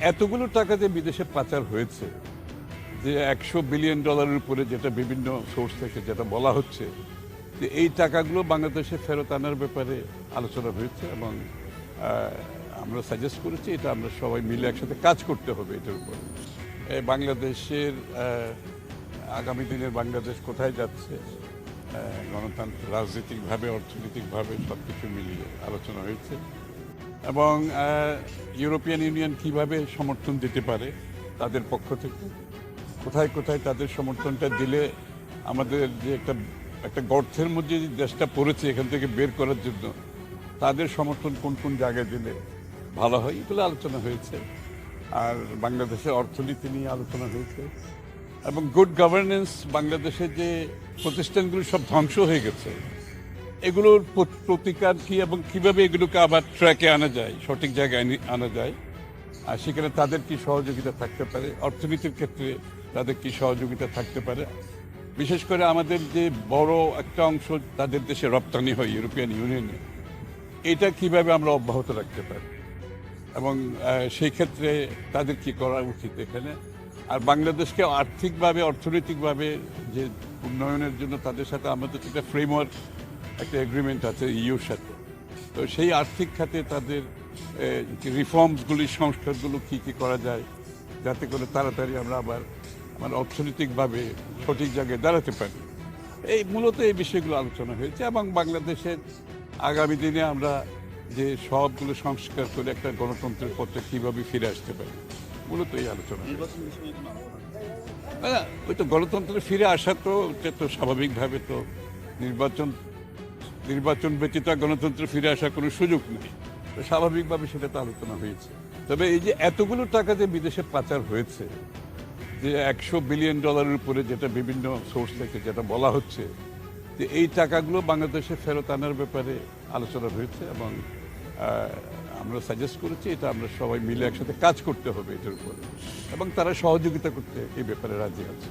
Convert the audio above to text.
এতগুলো টাকা যে বিদেশে পাচার হয়েছে, যে $100 বিলিয়ন উপরে, যেটা বিভিন্ন সোর্স থেকে যেটা বলা হচ্ছে, যে এই টাকাগুলো বাংলাদেশে ফেরত আনার ব্যাপারে আলোচনা হয়েছে এবং আমরা সাজেস্ট করেছি এটা আমরা সবাই মিলে একসাথে কাজ করতে হবে এটার উপর। বাংলাদেশের আগামী দিনের বাংলাদেশ কোথায় যাচ্ছে, গণতন্ত্র, রাজনৈতিকভাবে, অর্থনৈতিকভাবে সব কিছু মিলিয়ে আলোচনা হয়েছে এবং ইউরোপিয়ান ইউনিয়ন কিভাবে সমর্থন দিতে পারে তাদের পক্ষ থেকে, কোথায় কোথায় তাদের সমর্থনটা দিলে আমাদের যে একটা গর্তের মধ্যে যে দেশটা পড়েছে এখান থেকে বের করার জন্য তাদের সমর্থন কোন কোন জায়গায় দিলে ভালো হয়, এগুলো আলোচনা হয়েছে। আর বাংলাদেশের অর্থনীতি নিয়ে আলোচনা হয়েছে এবং গুড গভর্নেন্স, বাংলাদেশের যে প্রতিষ্ঠানগুলো সব ধ্বংস হয়ে গেছে এগুলোর প্রতিকার কি এবং কিভাবে এগুলোকে আবার ট্র্যাকে আনা যায়, সঠিক জায়গায় আনা যায়, আর সেখানে তাদের কি সহযোগিতা থাকতে পারে, অর্থনীতির ক্ষেত্রে তাদের কি সহযোগিতা থাকতে পারে, বিশেষ করে আমাদের যে বড় একটা অংশ তাদের দেশে রপ্তানি হয় ইউরোপিয়ান ইউনিয়নে, এটা কিভাবে আমরা অব্যাহত রাখতে পারি এবং সেই ক্ষেত্রে তাদের কি করা উচিত এখানে। আর বাংলাদেশকে আর্থিকভাবে, অর্থনৈতিকভাবে যে উন্নয়নের জন্য তাদের সাথে আমাদের একটা ফ্রেমওয়ার্ক, একটা এগ্রিমেন্ট আছে ইউর সাথে, তো সেই আর্থিক খাতে তাদের রিফর্মসগুলি, সংস্কারগুলো কী কী করা যায় যাতে করে তাড়াতাড়ি আমরা আবার আমার অর্থনৈতিকভাবে সঠিক জায়গায় দাঁড়াতে পারি, মূলত এই বিষয়গুলো আলোচনা হয়েছে এবং বাংলাদেশের আগামী দিনে আমরা যে সবগুলো সংস্কার করে একটা গণতন্ত্রের পথে কীভাবে ফিরে আসতে পারি, মূলত এই আলোচনা। না, ওই তো গণতন্ত্রে ফিরে আসা, তো এটা তো স্বাভাবিকভাবে তো নির্বাচন ব্যতীত গণতন্ত্রে ফিরে আসার কোনো সুযোগ নেই, তো স্বাভাবিকভাবে সেটা তো আলোচনা হয়েছে। তবে এই যে এতগুলো টাকা যে বিদেশে পাচার হয়েছে, যে $100 বিলিয়ন উপরে, যেটা বিভিন্ন সোর্স থেকে যেটা বলা হচ্ছে, যে এই টাকাগুলো বাংলাদেশে ফেরত আনার ব্যাপারে আলোচনা হয়েছে এবং আমরা সাজেস্ট করেছি এটা আমরা সবাই মিলে একসাথে কাজ করতে হবে এটার উপরে এবং তারা সহযোগিতা করতে এই ব্যাপারে রাজি আছে।